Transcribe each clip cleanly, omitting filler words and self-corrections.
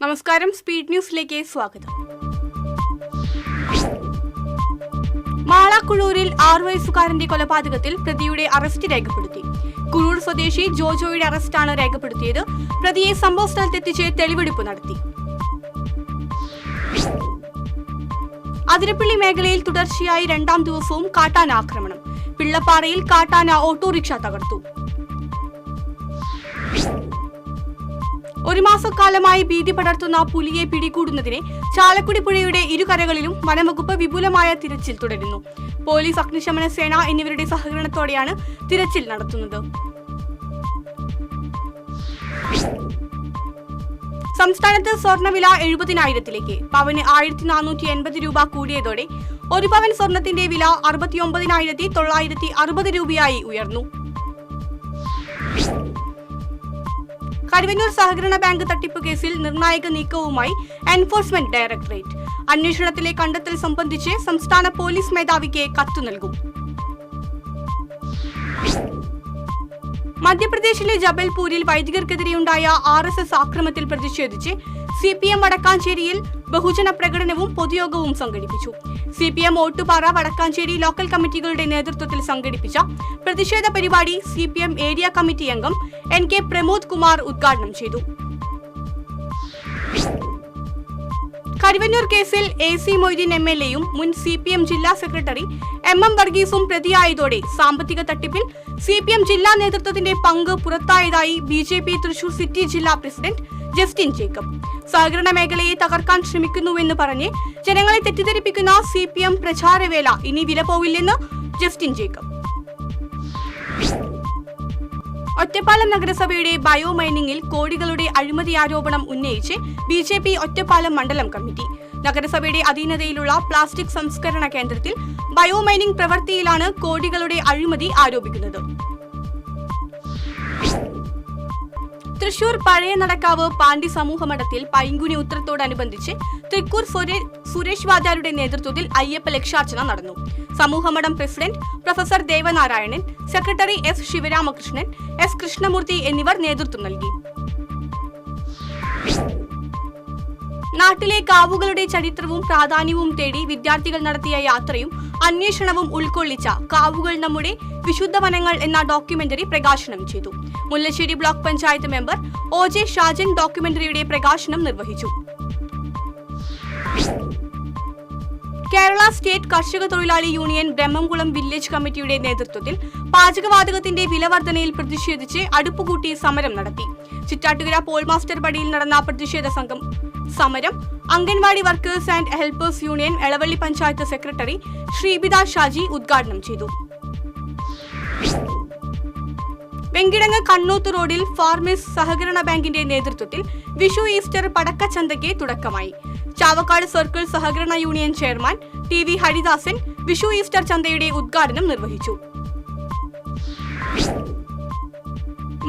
നമസ്കാരം, സ്പീഡ് ന്യൂസിലേക്ക് സ്വാഗതം. മാളക്കുഴൂരിൽ 6 വയസ്സുകാരന്റെ കൊലപാതകത്തിൽ പ്രതിയുടെ അറസ്റ്റ് രേഖപ്പെടുത്തി. കുഴൂർ സ്വദേശി ജോജോയുടെ അറസ്റ്റാണ് രേഖപ്പെടുത്തിയത്. പ്രതിയെ സംഭവ സ്ഥലത്തെത്തിച്ച് തെളിവെടുപ്പ് നടത്തി. അതിരപ്പള്ളി മേഖലയിൽ തുടർച്ചയായി 2ാം ദിവസവും കാട്ടാന ആക്രമണം. പിള്ളപ്പാറയിൽ കാട്ടാന ഓട്ടോറിക്ഷ തകർത്തു. 1 മാസക്കാലമായി ഭീതി പടർത്തുന്ന പുലിയെ പിടികൂടുന്നതിന് ചാലക്കുടി പുഴയുടെ ഇരുകരകളിലും വനംവകുപ്പ് വിപുലമായ തിരച്ചിൽ തുടരുന്നു. പോലീസ്, അഗ്നിശമന സേന എന്നിവരുടെ സഹകരണത്തോടെയാണ് തിരച്ചിൽ നടത്തുന്നത്. സംസ്ഥാനത്ത് സ്വർണ്ണവില 70,000-ലേക്ക്. പവന് 1,480 രൂപ കൂടിയതോടെ 1 പവൻ സ്വർണത്തിന്റെ വില 69,960 രൂപയായി ഉയർന്നു. കരുവന്നൂർ സഹകരണ ബാങ്ക് തട്ടിപ്പ് കേസിൽ നിർണായക നീക്കവുമായി എൻഫോഴ്സ്മെന്റ് ഡയറക്ടറേറ്റ്. അന്വേഷണത്തിലെ കണ്ടെത്തൽ സംബന്ധിച്ച് സംസ്ഥാന പോലീസ് മേധാവിക്ക് കത്ത് നൽകും. മധ്യപ്രദേശിലെ ജബൽപൂരിൽ വൈദികർക്കെതിരെയുണ്ടായ RSS ആക്രമണത്തിൽ പ്രതിഷേധിച്ച് CPM വടക്കാഞ്ചേരിയിൽ ബഹുജന പ്രകടനവും പൊതുയോഗവും സംഘടിപ്പിച്ചു. CPM ഓട്ടുപാറ, വടക്കാഞ്ചേരി ലോക്കൽ കമ്മിറ്റികളുടെ നേതൃത്വത്തിൽ സംഘടിപ്പിച്ച പ്രതിഷേധ പരിപാടി CPM ഏരിയ കമ്മിറ്റി അംഗം NK പ്രമോദ് കുമാർ ഉദ്ഘാടനം ചെയ്തു. കരുവന്നൂർ കേസിൽ AC മൊയ്തീൻ MLA-യും മുൻ CPM ജില്ലാ സെക്രട്ടറി MM വർഗീസും പ്രതിയായതോടെ സാമ്പത്തിക തട്ടിപ്പിൽ CPM ജില്ലാ നേതൃത്വത്തിന്റെ പങ്ക് പുറത്തായതായി BJP തൃശൂർ സിറ്റി ജില്ലാ പ്രസിഡന്റ് ജസ്റ്റിൻ ജേക്കബ്. സഹകരണ മേഖലയെ തകർക്കാൻ ശ്രമിക്കുന്നുവെന്ന് പറഞ്ഞ് ജനങ്ങളെ തെറ്റിദ്ധരിപ്പിക്കുന്ന CPM പ്രചാരവേല ഇനി വിലപോവില്ലെന്ന് ജസ്റ്റിൻ ജേക്കബ്. ഒറ്റപ്പാലം നഗരസഭയുടെ ബയോ മൈനിംഗിൽ കോടികളുടെ അഴിമതി ആരോപണം ഉന്നയിച്ച് BJP ഒറ്റപ്പാലം മണ്ഡലം കമ്മിറ്റി. നഗരസഭയുടെ അധീനതയിലുള്ള പ്ലാസ്റ്റിക് സംസ്കരണ കേന്ദ്രത്തിൽ ബയോ മൈനിംഗ് പ്രവൃത്തിയിലാണ് കോടികളുടെ അഴിമതി ആരോപിക്കുന്നത്. തൃശൂർ പഴയ നടക്കാവ് പാണ്ടി സമൂഹമഠത്തിൽ പൈങ്കുനി ഉത്രത്തോടനുബന്ധിച്ച് തൃക്കൂർ സുരേഷ് വാദ്യാരുടെ നേതൃത്വത്തിൽ അയ്യപ്പ ലക്ഷാർച്ചന നടന്നു. സമൂഹമഠം president professor Devanarayanan, secretary S Sivaramakrishnan, S Krishnamurthy എന്നിവർ നേതൃത്വം നൽകി. നാട്ടിലെ കാവുകളുടെ ചരിത്രവും പ്രാധാന്യവും തേടി വിദ്യാർത്ഥികൾ നടത്തിയ യാത്രയും അന്വേഷണവും ഉൾക്കൊള്ളിച്ച കാവുകൾ നമ്മുടെ വിശുദ്ധ വനങ്ങൾ എന്ന ഡോക്യുമെന്ററി പ്രകാശനം ചെയ്തു. Mullassery block panchayat member OJ Shajan ഡോക്യുമെന്ററിയുടെ പ്രകാശനം നിർവഹിച്ചു. കേരള സ്റ്റേറ്റ് കർഷക തൊഴിലാളി യൂണിയൻ ബ്രഹ്മംകുളം വില്ലേജ് കമ്മിറ്റിയുടെ നേതൃത്വത്തിൽ പാചകവാതകത്തിന്റെ വിലവർധനയിൽ പ്രതിഷേധിച്ച് അടുപ്പുകൂട്ടി സമരം നടത്തി. ചിറ്റാറ്റുകര പോൾ മാസ്റ്റർ പടിയിൽ നടന്ന പ്രതിഷേധ സമരം anganwadi workers and helpers union Elavally panchayat secretary Sreebitha Shaji ഉദ്ഘാടനം ചെയ്തു. വെങ്കിടങ്ങ് കണ്ണൂത്ത് റോഡിൽ ഫാർമേഴ്സ് സഹകരണ ബാങ്കിന്റെ നേതൃത്വത്തിൽ വിഷു ഈസ്റ്റർ പടക്കച്ചന്തയ്ക്ക് തുടക്കമായി. ചാവക്കാട് സർക്കിൾ സഹകരണ union chairman TV Haridasan Vishu Easter ചന്തയുടെ ഉദ്ഘാടനം നിർവഹിച്ചു.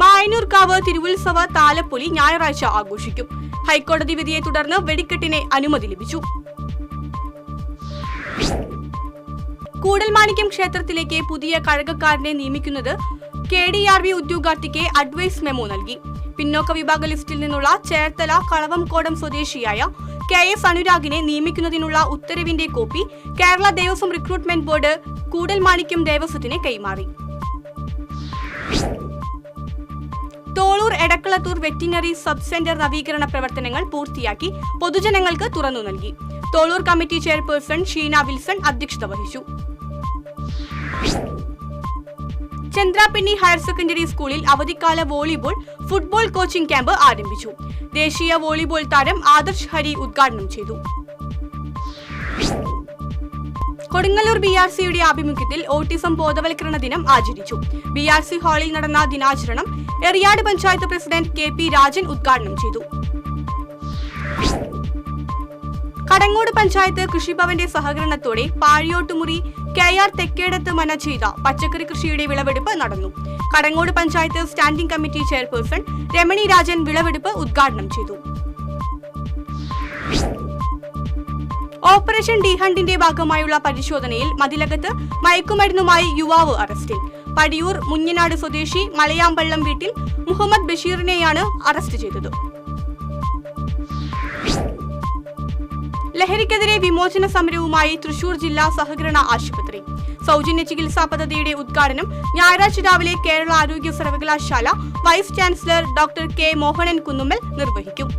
മായന്നൂർക്കാവ് തിരുവുത്സവ താലപ്പൊലി ഞായറാഴ്ച ആഘോഷിക്കും. ഹൈക്കോടതി വിധിയെ തുടർന്ന് വെടിക്കെട്ടിന് അനുമതി ലഭിച്ചു. കൂടൽമാണിക്യം ക്ഷേത്രത്തിലേക്ക് പുതിയ കഴകക്കാരനെ നിയമിക്കുന്നത് KDRB ഉദ്യോഗാർത്ഥിക്ക് അഡ്വൈസ് മെമ്മോ നൽകി. പിന്നോക്ക വിഭാഗ ലിസ്റ്റിൽ നിന്നുള്ള ചേർത്തല കളവംകോടം സ്വദേശിയായ KS അനുരാഗിനെ നിയമിക്കുന്നതിനുള്ള ഉത്തരവിന്റെ copy Kerala Devaswom recruitment board Koodalmanikyam ദേവസ്വത്തിന് കൈമാറി. Tholur Edakkalathur veterinary sub centre നവീകരണ പ്രവർത്തനങ്ങൾ പൂർത്തിയാക്കി പൊതുജനങ്ങൾക്ക് തുറന്നു നൽകി. തോളൂർ കമ്മിറ്റി ചെയർപേഴ്സൺ ഷീന വിൽസൺ അധ്യക്ഷത വഹിച്ചു. ചന്ദ്രാപിന്നി ഹയർ സെക്കൻഡറി സ്കൂളിൽ അവധിക്കാല വോളിബോൾ, ഫുട്ബോൾ കോച്ചിംഗ് ക്യാമ്പ് ആരംഭിച്ചു. ദേശീയ വോളിബോൾ താരം ആദർശ് ഹരി ഉദ്ഘാടനം ചെയ്തു. കൊടുങ്ങല്ലൂർ BRCയുടെ ആഭിമുഖ്യത്തിൽ ഓട്ടിസം ബോധവൽക്കരണ ദിനം ആചരിച്ചു. BRC ഹാളിൽ നടന്ന ദിനാചരണം എറിയാട് പഞ്ചായത്ത് പ്രസിഡന്റ് KP രാജൻ ഉദ്ഘാടനം ചെയ്തു. കടങ്ങോട് പഞ്ചായത്ത് കൃഷിഭവന്റെ സഹകരണത്തോടെ പാഴിയോട്ടുമുറി KR തെക്കേടത്ത് മന ചെയ്ത പച്ചക്കറി കൃഷിയുടെ വിളവെടുപ്പ് നടന്നു. Kadangode panchayat standing committee chairperson Ramani Rajan വിളവെടുപ്പ് ഉദ്ഘാടനം ചെയ്തു. ഓപ്പറേഷൻ ഡി ഹണ്ടിന്റെ ഭാഗമായുള്ള പരിശോധനയിൽ മതിലകത്ത് മയക്കുമരുന്നുമായി യുവാവ് അറസ്റ്റിൽ. പടിയൂർ മുഞ്ഞനാട് സ്വദേശി മലയാമ്പള്ളം വീട്ടിൽ മുഹമ്മദ് ബഷീറിനെയാണ് അറസ്റ്റ് ചെയ്തത്. ലഹരിക്കെതിരെ വിമോചന സമരവുമായി തൃശൂർ ജില്ലാ സഹകരണ ആശുപത്രി. സൗജന്യ ചികിത്സാ പദ്ധതിയുടെ ഉദ്ഘാടനം ഞായറാഴ്ച രാവിലെ കേരള ആരോഗ്യ സർവകലാശാല vice chancellor doctor K Mohanan Kunnummal നിർവഹിക്കും.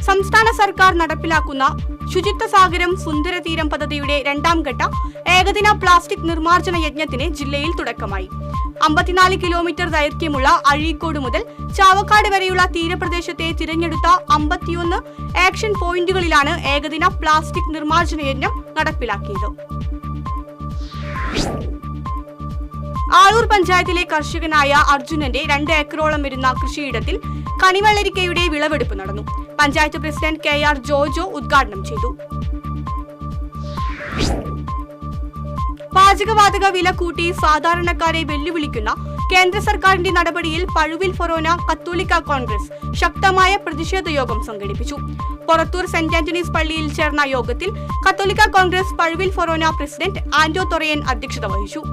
സംസ്ഥാന സർക്കാർ നടപ്പിലാക്കുന്ന ശുചിത്വ സാഗരം സുന്ദരതീരം പദ്ധതിയുടെ രണ്ടാം ഘട്ട ഏകദിന പ്ലാസ്റ്റിക് നിർമ്മാർജ്ജന യജ്ഞത്തിന് ജില്ലയിൽ തുടക്കമായി. 54 കിലോമീറ്റർ ദൈർഘ്യമുള്ള അഴീക്കോട് മുതൽ ചാവക്കാട് വരെയുള്ള തീരപ്രദേശത്തെ തിരഞ്ഞെടുത്ത 51 ആക്ഷൻ പോയിന്റുകളിലാണ് ഏകദിന പ്ലാസ്റ്റിക് നിർമ്മാർജ്ജന യജ്ഞം നടപ്പിലാക്കിയത്. ആളൂർ പഞ്ചായത്തിലെ കർഷകനായ അർജുനന്റെ 2 ഏക്കറോളം വരുന്ന കൃഷിയിടത്തിൽ കണിവെള്ളരിക്കയുടെ വിളവെടുപ്പ് നടന്നു. പഞ്ചായത്ത് പ്രസിഡന്റ് KR ജോജോ ഉദ്ഘാടനം ചെയ്തു. പാചകവാതക വില കൂട്ടി സാധാരണക്കാരെ വെല്ലുവിളിക്കുന്ന കേന്ദ്ര സർക്കാരിന്റെ നടപടിയിൽ പഴുവിൽ ഫൊറോന കത്തോലിക്ക കോൺഗ്രസ് ശക്തമായ പ്രതിഷേധ യോഗം സംഘടിപ്പിച്ചു. പൊറത്തൂർ സെന്റ് ആന്റണീസ് പള്ളിയിൽ ചേർന്ന യോഗത്തിൽ കത്തോലിക്ക കോൺഗ്രസ് പഴുവിൽ ഫൊറോന പ്രസിഡന്റ് ആന്റോ തൊറയൻ അധ്യക്ഷത വഹിച്ചു.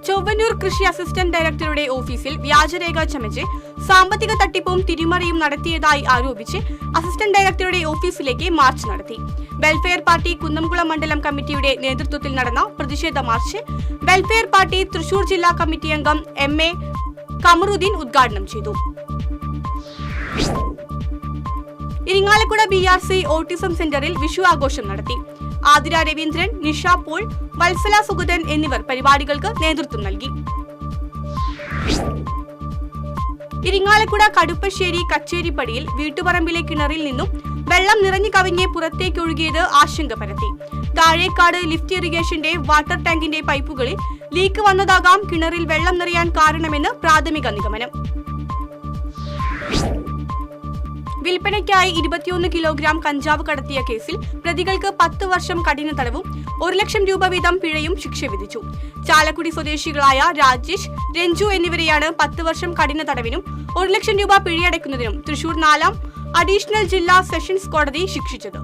ചൊവ്വന്നൂർ കൃഷി അസിസ്റ്റന്റ് ഡയറക്ടറുടെ ഓഫീസിൽ വ്യാജരേഖ ചമച്ച് സാമ്പത്തിക തട്ടിപ്പും തിരിമറിയും നടത്തിയതായി ആരോപിച്ച് അസിസ്റ്റന്റ് ഡയറക്ടറുടെ ഓഫീസിലേക്ക് മാർച്ച് നടത്തി. വെൽഫെയർ പാർട്ടി കുന്നംകുളം മണ്ഡലം കമ്മിറ്റിയുടെ നേതൃത്വത്തിൽ നടന്ന പ്രതിഷേധ മാർച്ച് വെൽഫെയർ പാർട്ടി തൃശൂർ ജില്ലാ കമ്മിറ്റി അംഗം MA കമറുദ്ദീൻ ഉദ്ഘാടനം ചെയ്തു. ഇരിങ്ങാലക്കുട BRC ഓട്ടിസം സെന്ററിൽ വിഷു ആഘോഷം നടത്തി. ആതിര രവീന്ദ്രൻ, നിഷ പോൾ, വത്സല സുഗതൻ എന്നിവർ പരിപാടികൾക്ക് നേതൃത്വം നൽകി. ഇരിങ്ങാലക്കുട കടുപ്പശ്ശേരി കച്ചേരിപ്പടിയിൽ വീട്ടുപറമ്പിലെ കിണറിൽ നിന്നും വെള്ളം നിറഞ്ഞു കവിഞ്ഞ് പുറത്തേക്കൊഴുകിയത് ആശങ്ക പരത്തി. താഴേക്കാട് ലിഫ്റ്റ് ഇറിഗേഷന്റെ വാട്ടർ ടാങ്കിന്റെ പൈപ്പുകളിൽ ലീക്ക് വന്നതാകാം കിണറിൽ വെള്ളം നിറയാൻ കാരണമെന്ന് പ്രാഥമിക നിഗമനം. വിൽപ്പനയ്ക്കായി 21 കിലോഗ്രാം കഞ്ചാവ് കടത്തിയ കേസിൽ പ്രതികൾക്ക് 10 വർഷം കഠിന തടവും 1 ലക്ഷം രൂപ വീതം പിഴയും ശിക്ഷ വിധിച്ചു. ചാലക്കുടി സ്വദേശികളായ രാജേഷ്, രഞ്ജു എന്നിവരെയാണ് 10 വർഷം കഠിന തടവിനും 1 ലക്ഷം രൂപ പിഴയടയ്ക്കുന്നതിനും തൃശൂർ 4ാം അഡീഷണൽ ജില്ലാ സെഷൻസ് കോടതി ശിക്ഷിച്ചത്.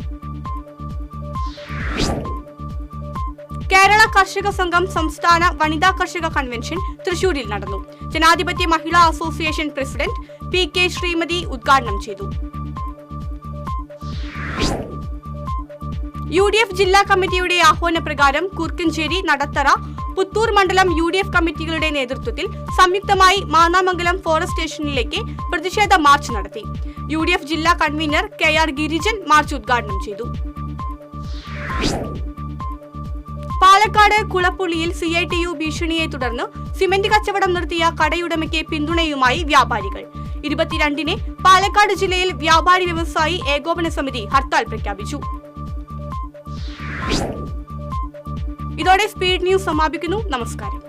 കേരള കർഷക സംഘം സംസ്ഥാന വനിതാ കർഷക കൺവെൻഷൻ തൃശൂരിൽ നടന്നു. ജനാധിപത്യ മഹിളാ അസോസിയേഷൻ പ്രസിഡന്റ് PK ശ്രീമതി ഉദ്ഘാടനം ചെയ്തു. UDF ജില്ലാ കമ്മിറ്റിയുടെ ആഹ്വാനപ്രകാരം കൂർക്കഞ്ചേരി, നടത്തറ, പുത്തൂർ മണ്ഡലം UDF കമ്മിറ്റികളുടെ നേതൃത്വത്തിൽ സംയുക്തമായി മാന്നാമംഗലം ഫോറസ്റ്റ് സ്റ്റേഷനിലേക്ക് പ്രതിഷേധ മാർച്ച് നടത്തി. UDF ജില്ലാ കൺവീനർ KR ഗിരിജൻ മാർച്ച് ഉദ്ഘാടനം ചെയ്തു. പാലക്കാട് കുളപ്പുള്ളിയിൽ CITU ഭീഷണിയെ തുടർന്ന് സിമന്റ് കച്ചവടം നിർത്തിയ കടയുടമയ്ക്ക് പിന്തുണയുമായി വ്യാപാരികൾ. 22-ന് പാലക്കാട് ജില്ലയിൽ വ്യാപാരി വ്യവസായി ഏകോപന സമിതി ഹർത്താൽ പ്രഖ്യാപിച്ചു. ഇതോടെ സ്പീഡ് ന്യൂസ് സമാപിക്കുന്നു. നമസ്കാരം.